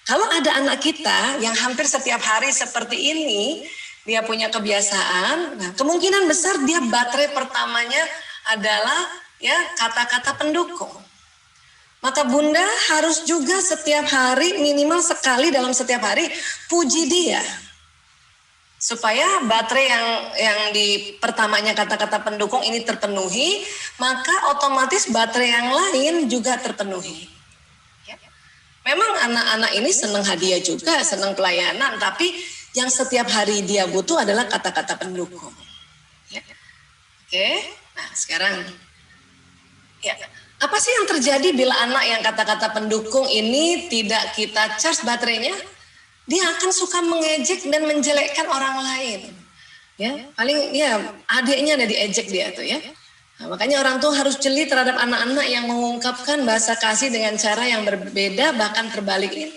kalau ada anak kita yang hampir setiap hari seperti ini, dia punya kebiasaan, nah, kemungkinan besar dia baterai pertamanya adalah ya kata-kata pendukung. Maka Bunda harus juga setiap hari, minimal sekali dalam setiap hari, puji dia. Supaya baterai yang di pertamanya kata-kata pendukung ini terpenuhi, maka otomatis baterai yang lain juga terpenuhi. Memang anak-anak ini senang hadiah juga, senang pelayanan, tapi yang setiap hari dia butuh adalah kata-kata pendukung. Oke, nah sekarang, ya, apa sih yang terjadi bila anak yang kata-kata pendukung ini tidak kita charge baterainya? Dia akan suka mengejek dan menjelekkan orang lain. Ya, paling ya adiknya ada diejek dia tuh ya. Nah, makanya orang tua harus jeli terhadap anak-anak yang mengungkapkan bahasa kasih dengan cara yang berbeda bahkan terbalik ini.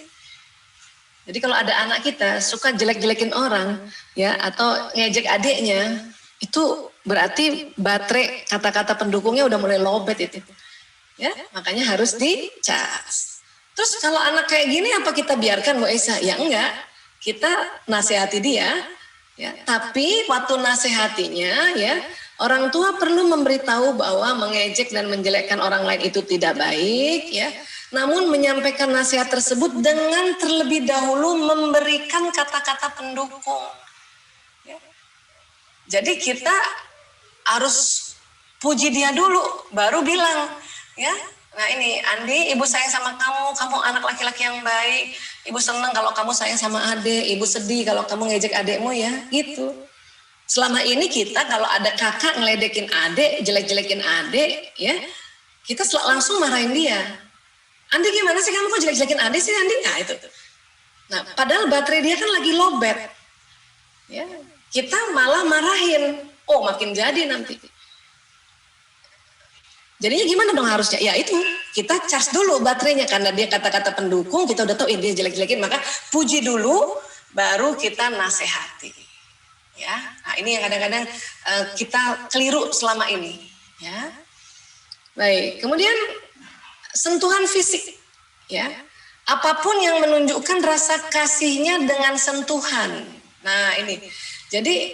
Jadi kalau ada anak kita suka jelek-jelekin orang ya atau ngejek adiknya, itu berarti baterai kata-kata pendukungnya udah mulai lowbat itu. Ya, makanya harus dicas. Terus kalau anak kayak gini apa kita biarkan Bu Esa? Ya enggak, kita nasihati dia, ya. Tapi waktu nasihatinya, ya orang tua perlu memberitahu bahwa mengejek dan menjelekkan orang lain itu tidak baik, ya. Namun menyampaikan nasihat tersebut dengan terlebih dahulu memberikan kata-kata pendukung. Ya. Jadi kita harus puji dia dulu, baru bilang, ya. Nah ini Andi, ibu sayang sama kamu, kamu anak laki-laki yang baik, ibu senang kalau kamu sayang sama adik, ibu sedih kalau kamu ngejek adikmu ya, gitu. Selama ini kita kalau ada kakak ngeledekin adik, jelek-jelekin adik, ya, kita langsung marahin dia. Andi gimana sih kamu kok jelek-jelekin adik sih Andi? Nah itu. Nah padahal baterai dia kan lagi lowbat, ya, kita malah marahin, oh makin jadi nanti. Jadinya gimana dong harusnya? Ya itu, kita charge dulu baterainya karena dia kata-kata pendukung, kita udah tahu dia jelek-jelekin, maka puji dulu, baru kita nasihati. Ya, nah ini yang kadang-kadang kita keliru selama ini. Ya, baik. Kemudian sentuhan fisik, ya, apapun yang menunjukkan rasa kasihnya dengan sentuhan. Nah ini, jadi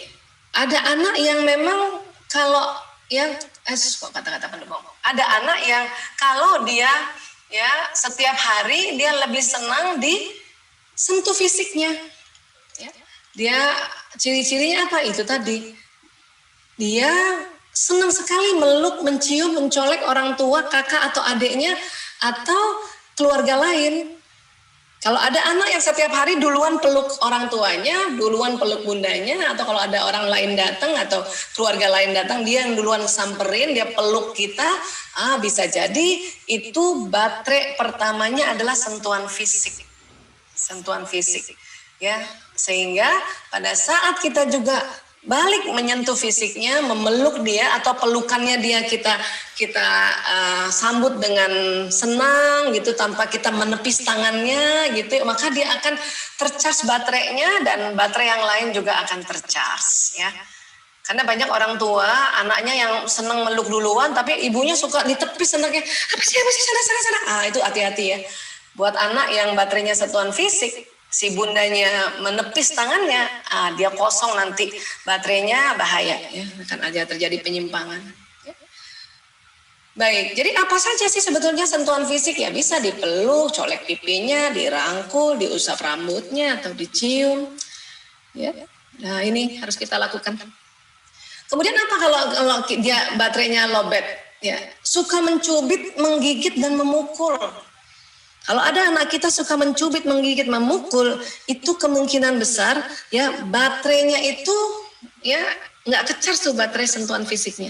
ada anak yang memang kalau yang kok kata-kata pendukung. Ada anak yang kalau dia ya setiap hari dia lebih senang disentuh fisiknya. Ya. Dia ciri-cirinya apa itu tadi? Dia senang sekali meluk, mencium, mencolek orang tua, kakak atau adiknya atau keluarga lain. Kalau ada anak yang setiap hari duluan peluk orang tuanya, duluan peluk bundanya, atau kalau ada orang lain datang atau keluarga lain datang, dia yang duluan samperin, dia peluk kita, bisa jadi itu baterai pertamanya adalah sentuhan fisik. Sentuhan fisik. Ya, sehingga pada saat kita juga balik menyentuh fisiknya, memeluk dia atau pelukannya dia kita sambut dengan senang gitu tanpa kita menepis tangannya gitu, maka dia akan tercas baterainya dan baterai yang lain juga akan tercas ya. Karena banyak orang tua anaknya yang senang meluk duluan tapi ibunya suka ditepis anaknya, apa sih sana. Itu hati-hati ya. Buat anak yang baterainya satuan fisik, si bundanya menepis tangannya, dia kosong nanti baterainya, bahaya ya, akan aja terjadi penyimpangan. Ya. Baik, jadi apa saja sih sebetulnya sentuhan fisik ya, bisa dipeluk, colek pipinya, dirangkul, diusap rambutnya atau dicium. Ya. Nah, ini harus kita lakukan. Kemudian apa kalau dia baterainya lowbat? Ya, suka mencubit, menggigit dan memukul. Kalau ada anak kita suka mencubit, menggigit, memukul, itu kemungkinan besar ya baterainya itu ya nggak kecas tuh baterai sentuhan fisiknya.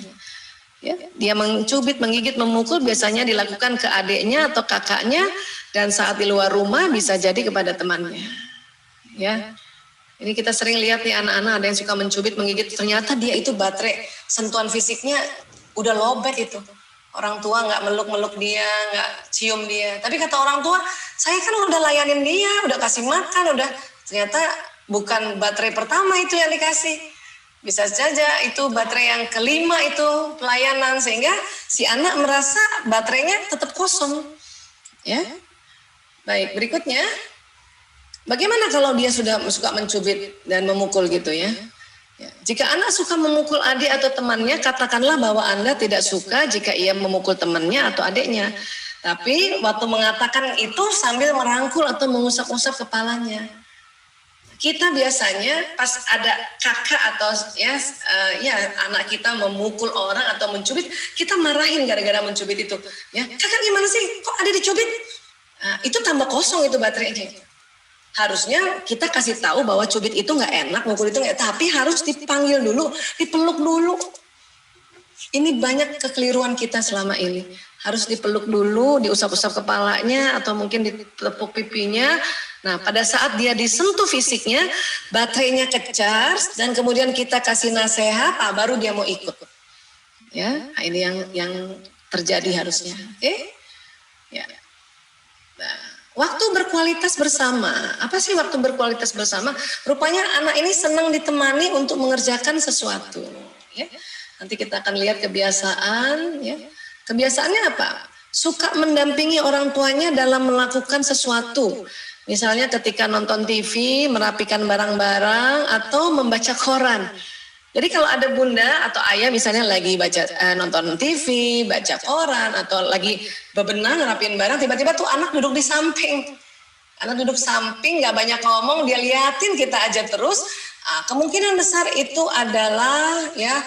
Ya, dia mencubit, menggigit, memukul biasanya dilakukan ke adiknya atau kakaknya dan saat di luar rumah bisa jadi kepada temannya. Ya, ini kita sering lihat nih anak-anak ada yang suka mencubit, menggigit, ternyata dia itu baterai sentuhan fisiknya udah lowbat itu. Orang tua nggak meluk-meluk dia, nggak cium dia. Tapi kata orang tua, saya kan udah layanin dia, udah kasih makan, udah. Ternyata bukan baterai pertama itu yang dikasih. Bisa saja itu baterai yang kelima itu pelayanan. Sehingga si anak merasa baterainya tetap kosong. Ya. Baik, berikutnya. Bagaimana kalau dia sudah suka mencubit dan memukul gitu ya? Ya, jika anak suka memukul adik atau temannya, katakanlah bahwa Anda tidak suka jika ia memukul temannya atau adiknya. Tapi waktu mengatakan itu sambil merangkul atau mengusap-usap kepalanya. Kita biasanya pas ada kakak atau ya anak kita memukul orang atau mencubit, kita marahin gara-gara mencubit itu. Ya, kakak gimana sih? Kok ada dicubit? Nah, itu tambah kosong itu baterainya. Harusnya kita kasih tahu bahwa cubit itu nggak enak, mukul itu nggak, tapi harus dipanggil dulu, dipeluk dulu. Ini banyak kekeliruan kita selama ini. Harus dipeluk dulu, diusap-usap kepalanya atau mungkin ditepuk pipinya. Nah, pada saat dia disentuh fisiknya, baterainya kecas dan kemudian kita kasih nasihat, baru dia mau ikut. Ya, ini yang terjadi harusnya. Oke? Ya. Nah, waktu berkualitas bersama. Apa sih waktu berkualitas bersama? Rupanya anak ini senang ditemani untuk mengerjakan sesuatu. Ya. Nanti kita akan lihat kebiasaan. Ya. Kebiasaannya apa? Suka mendampingi orang tuanya dalam melakukan sesuatu. Misalnya ketika nonton TV, merapikan barang-barang, atau membaca koran. Jadi kalau ada bunda atau ayah misalnya lagi baca nonton TV, baca koran atau lagi bebenah ngerapin barang, tiba-tiba tuh anak duduk di samping. Anak duduk samping, nggak banyak ngomong, dia liatin kita aja terus. Kemungkinan besar itu adalah ya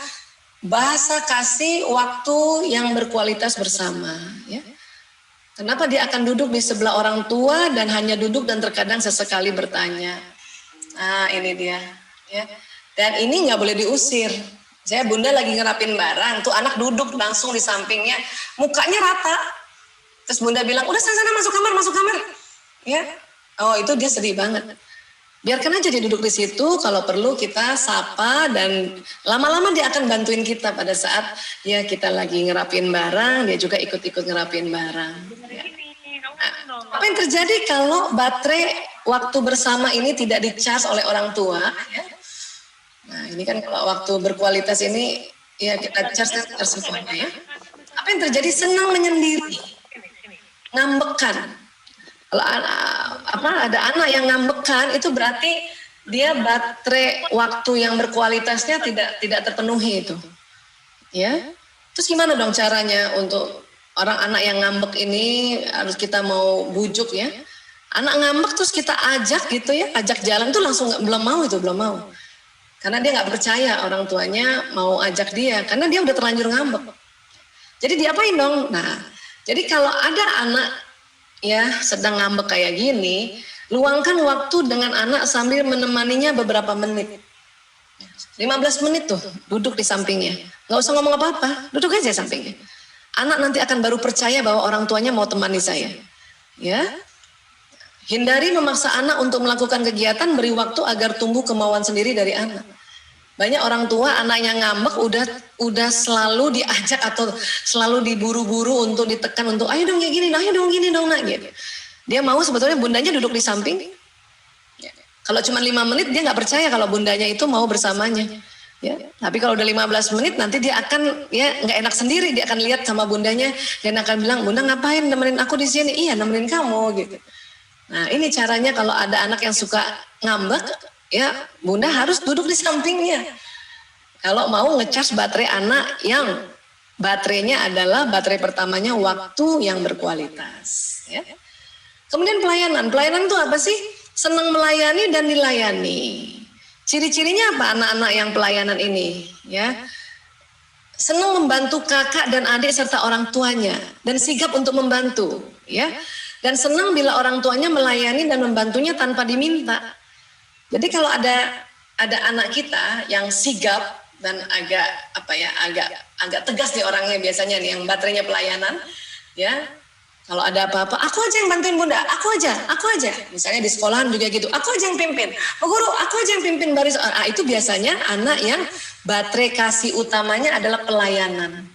bahasa kasih waktu yang berkualitas bersama. Ya. Kenapa dia akan duduk di sebelah orang tua dan hanya duduk dan terkadang sesekali bertanya. Nah ini dia. Ya. Dan ini nggak boleh diusir. Saya bunda lagi ngerapin barang, tuh anak duduk langsung di sampingnya, mukanya rata. Terus bunda bilang, udah sana masuk kamar. Ya, oh itu dia sedih banget. Biarkan aja dia duduk di situ, kalau perlu kita sapa dan lama-lama dia akan bantuin kita pada saat ya kita lagi ngerapin barang, dia juga ikut-ikut ngerapin barang. Ya. Nah, apa yang terjadi kalau baterai waktu bersama ini tidak dicas oleh orang tua? Ya? Nah ini kan kalau waktu berkualitas ini ya kita charge semuanya ya. Apa yang terjadi? Senang menyendiri, ngambekan. Kalau ada anak yang ngambekan itu berarti dia baterai waktu yang berkualitasnya tidak terpenuhi itu. Ya. Terus gimana dong caranya untuk orang anak yang ngambek ini harus kita mau bujuk ya. Anak ngambek terus kita ajak gitu ya, ajak jalan tuh langsung belum mau. Karena dia nggak percaya orang tuanya mau ajak dia, karena dia udah terlanjur ngambek. Jadi diapain dong? Nah, jadi kalau ada anak ya sedang ngambek kayak gini, luangkan waktu dengan anak sambil menemaninya beberapa menit. 15 menit tuh duduk di sampingnya. Nggak usah ngomong apa-apa, duduk aja sampingnya. Anak nanti akan baru percaya bahwa orang tuanya mau temani saya. Ya. Hindari memaksa anak untuk melakukan kegiatan, beri waktu agar tumbuh kemauan sendiri dari anak. Banyak orang tua anaknya ngambek udah selalu diajak atau selalu diburu-buru untuk ditekan untuk ayo dong kayak gini, ayo dong gini dong nak gitu. Dia mau sebetulnya bundanya duduk di samping. Kalau cuma 5 menit dia nggak percaya kalau bundanya itu mau bersamanya. Ya, tapi kalau udah 15 menit nanti dia akan ya nggak enak sendiri, dia akan lihat sama bundanya dan akan bilang, "Bunda ngapain nemenin aku di sini?" "Iya, nemenin kamu," gitu. Nah, ini caranya kalau ada anak yang suka ngambek, ya bunda harus duduk di sampingnya. Kalau mau ngecas baterai anak yang baterainya adalah baterai pertamanya waktu yang berkualitas. Ya. Kemudian pelayanan itu apa sih? Senang melayani dan dilayani. Ciri-cirinya apa anak-anak yang pelayanan ini? Ya, senang membantu kakak dan adik serta orang tuanya dan sigap untuk membantu. Ya, dan senang bila orang tuanya melayani dan membantunya tanpa diminta. Jadi kalau ada anak kita yang sigap dan agak tegas nih orangnya biasanya nih yang baterainya pelayanan, ya. Kalau ada apa-apa, aku aja yang bantuin bunda, aku aja. Misalnya di sekolahan juga gitu, aku aja yang pimpin. Pak guru, aku aja yang pimpin baris. Itu biasanya anak yang baterai kasih utamanya adalah pelayanan.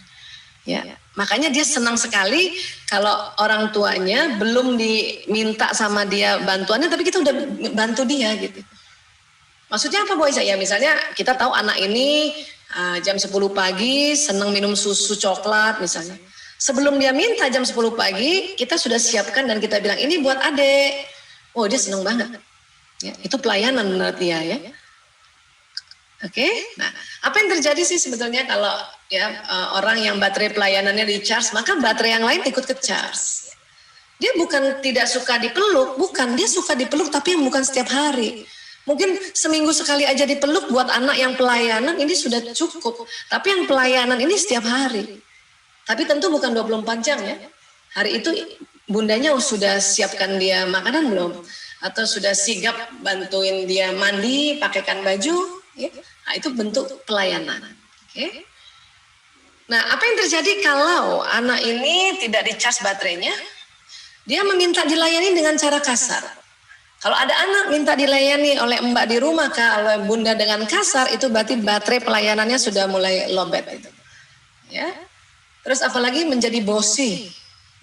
Ya, makanya dia senang sekali kalau orang tuanya belum diminta sama dia bantuannya, tapi kita udah bantu dia gitu. Maksudnya apa Bu Aisyah? Ya misalnya kita tahu anak ini jam 10 pagi senang minum susu coklat misalnya. Sebelum dia minta jam 10 pagi, kita sudah siapkan dan kita bilang ini buat adek. Oh dia senang banget. Ya, itu pelayanan menurut dia ya. Oke, nah apa yang terjadi sih sebetulnya kalau ya orang yang baterai pelayanannya di charge, maka baterai yang lain ikut ke charge. Dia bukan tidak suka dipeluk, bukan, dia suka dipeluk tapi yang bukan setiap hari. Mungkin seminggu sekali aja dipeluk buat anak yang pelayanan ini sudah cukup. Tapi yang pelayanan ini setiap hari. Tapi tentu bukan 24 jam ya. Hari itu bundanya sudah siapkan dia makanan belum? Atau sudah sigap bantuin dia mandi, pakaikan baju. Ya? Nah, itu bentuk pelayanan. Oke? Nah, apa yang terjadi kalau anak ini tidak dicas baterainya? Dia meminta dilayani dengan cara kasar. Kalau ada anak minta dilayani oleh mbak di rumah, kalau bunda dengan kasar, itu berarti baterai pelayanannya sudah mulai lowbat itu. Ya. Terus apalagi menjadi bosi,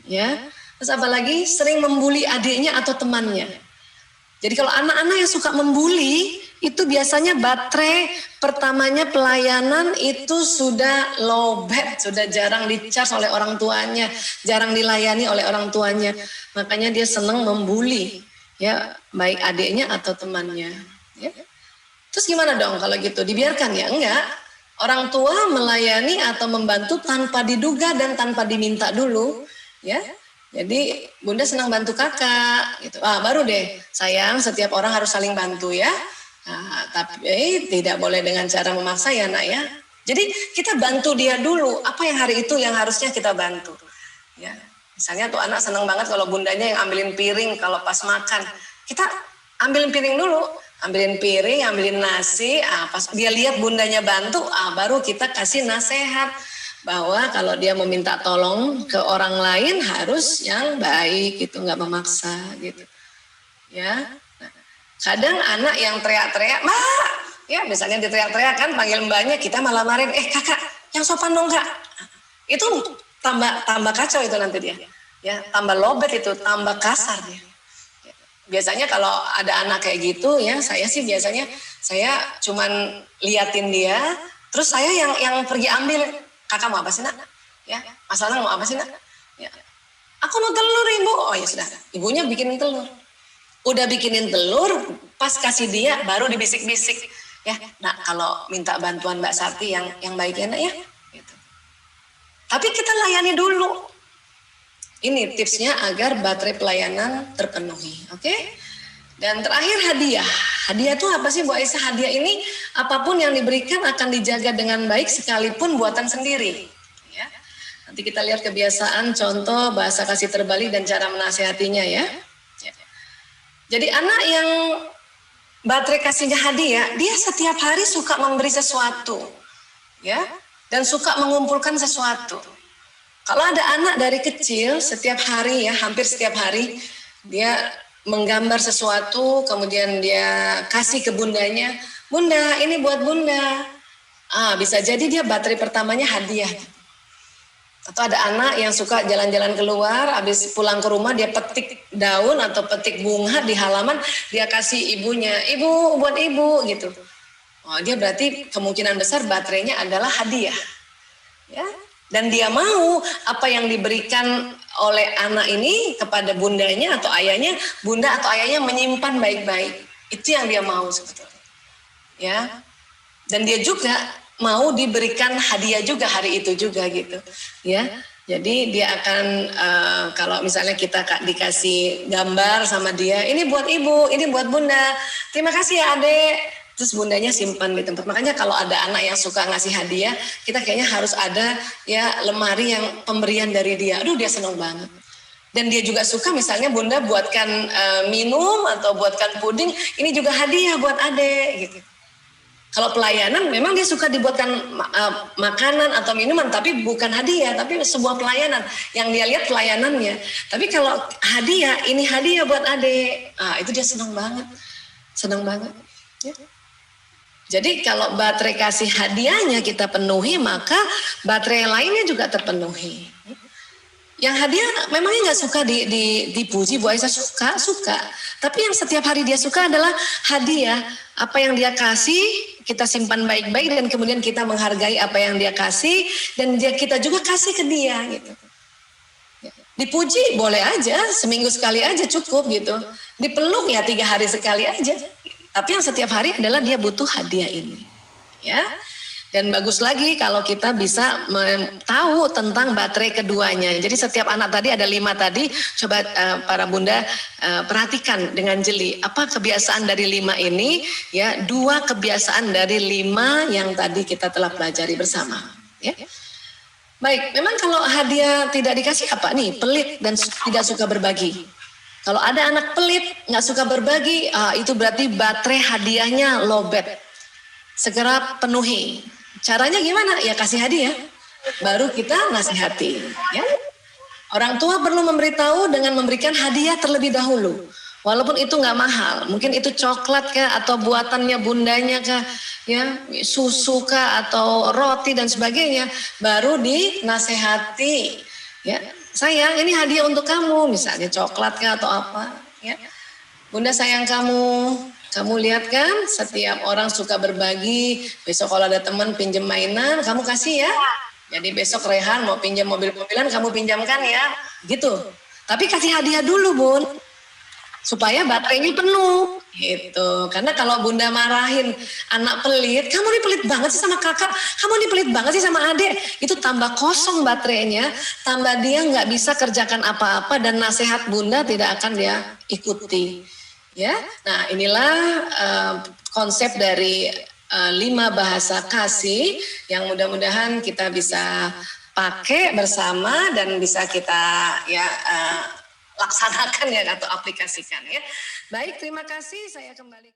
ya. Terus apalagi sering membuli adiknya atau temannya. Jadi kalau anak-anak yang suka membuli, itu biasanya baterai pertamanya pelayanan itu sudah lowbat, sudah jarang dicas oleh orang tuanya, jarang dilayani oleh orang tuanya. Makanya dia senang membuli. Ya, baik adiknya atau temannya. Ya. Terus gimana dong kalau gitu? Dibiarkan ya? Enggak. Orang tua melayani atau membantu tanpa diduga dan tanpa diminta dulu. Ya. Jadi bunda senang bantu kakak. Gitu. Baru deh, sayang setiap orang harus saling bantu ya. Tapi tidak boleh dengan cara memaksa ya nak ya. Jadi kita bantu dia dulu. Apa yang hari itu yang harusnya kita bantu. Ya. Misalnya tuh anak senang banget kalau bundanya yang ambilin piring kalau pas makan. Kita ambilin piring dulu, ambilin piring, ambilin nasi. Pas dia lihat bundanya bantu, baru kita kasih nasihat bahwa kalau dia meminta tolong ke orang lain harus yang baik, gitu, nggak memaksa, gitu. Ya, nah, kadang anak yang teriak-teriak, "Mak!" Ya, misalnya diteriak-teriak kan, panggil mbaknya, kita malah marahin, "Kakak, yang sopan dong kak." Itu tambah kacau itu nanti dia, ya tambah lobet itu, tambah kasar dia. Biasanya kalau ada anak kayak gitu ya, saya sih biasanya saya cuman liatin dia, terus saya yang pergi ambil, "Kakak mau apa sih nak? Ya, masalah mau apa sih nak? Ya, aku mau telur ibu." Oh ya sudah, ibunya bikinin telur. Udah bikinin telur, pas kasih dia baru dibisik-bisik, ya. Nah kalau minta bantuan Mbak Sarti yang baiknya nak ya. Tapi kita layani dulu. Ini tipsnya agar baterai pelayanan terpenuhi. Oke? Dan terakhir hadiah. Hadiah itu apa sih Bu Aisyah? Hadiah ini apapun yang diberikan akan dijaga dengan baik sekalipun buatan sendiri. Ya. Nanti kita lihat kebiasaan, contoh, bahasa kasih terbalik dan cara menasihatinya ya. Jadi anak yang baterai kasihnya hadiah, dia setiap hari suka memberi sesuatu. Ya. Dan suka mengumpulkan sesuatu. Kalau ada anak dari kecil setiap hari ya, hampir setiap hari dia menggambar sesuatu, kemudian dia kasih ke bundanya, Bunda, ini buat Bunda. Bisa jadi dia baterai pertamanya hadiah. Atau ada anak yang suka jalan-jalan keluar, habis pulang ke rumah dia petik daun atau petik bunga di halaman, dia kasih ibunya, ibu buat ibu gitu. Dia berarti kemungkinan besar baterainya adalah hadiah. Ya. Dan dia mau apa yang diberikan oleh anak ini kepada bundanya atau ayahnya, bunda atau ayahnya menyimpan baik-baik. Itu yang dia mau sebetulnya. Ya. Dan dia juga mau diberikan hadiah juga hari itu juga gitu, ya. Jadi dia akan kalau misalnya kita dikasih gambar sama dia, ini buat ibu, ini buat bunda, terima kasih ya adek. Terus bundanya simpan di tempat. Makanya kalau ada anak yang suka ngasih hadiah, kita kayaknya harus ada ya lemari yang pemberian dari dia. Aduh dia senang banget. Dan dia juga suka misalnya bunda buatkan minum atau buatkan puding, ini juga hadiah buat adek gitu. Kalau pelayanan memang dia suka dibuatkan makanan atau minuman, tapi bukan hadiah, tapi sebuah pelayanan yang dia lihat pelayanannya. Tapi kalau hadiah, ini hadiah buat adik, itu dia senang banget, senang banget. Ya. Jadi kalau baterai kasih hadiahnya kita penuhi, maka baterai lainnya juga terpenuhi. Yang hadiah memangnya nggak suka dipuji, Bu Aisyah suka. Tapi yang setiap hari dia suka adalah hadiah. Apa yang dia kasih kita simpan baik-baik dan kemudian kita menghargai apa yang dia kasih dan kita juga kasih ke dia gitu. Dipuji boleh aja, seminggu sekali aja cukup gitu. Dipeluk ya 3 hari sekali aja. Tapi yang setiap hari adalah dia butuh hadiah ini. Ya. Dan bagus lagi kalau kita bisa tahu tentang baterai keduanya. Jadi setiap anak tadi ada 5 tadi, coba para bunda perhatikan dengan jeli. Apa kebiasaan dari 5 ini? Ya, 2 kebiasaan dari 5 yang tadi kita telah pelajari bersama. Ya. Baik, memang kalau hadiah tidak dikasih apa nih? Pelit dan tidak suka berbagi. Kalau ada anak pelit, nggak suka berbagi, itu berarti baterai hadiahnya lowbat. Segera penuhi. Caranya gimana? Ya kasih hadiah. Baru kita nasihati. Ya. Orang tua perlu memberitahu dengan memberikan hadiah terlebih dahulu. Walaupun itu nggak mahal. Mungkin itu coklat kah atau buatannya bundanya kah, ya susu kah atau roti dan sebagainya. Baru dinasehati. Ya, sayang ini hadiah untuk kamu. Misalnya coklat kah atau apa. Ya. Bunda sayang kamu. Kamu lihat kan setiap orang suka berbagi. Besok kalau ada teman pinjem mainan, kamu kasih ya. Jadi besok Rehan mau pinjam mobil-mobilan, kamu pinjamkan ya. Gitu. Tapi kasih hadiah dulu Bun. Supaya baterainya penuh. Gitu. Karena kalau bunda marahin anak pelit, kamu ini pelit banget sih sama kakak, kamu ini pelit banget sih sama adik. Itu tambah kosong baterainya, tambah dia nggak bisa kerjakan apa-apa dan nasihat bunda tidak akan dia ikuti. Ya, nah inilah konsep dari 5 bahasa kasih yang mudah-mudahan kita bisa pakai bersama dan bisa kita ya laksanakan ya atau aplikasikan ya. Baik, terima kasih. Saya kembali.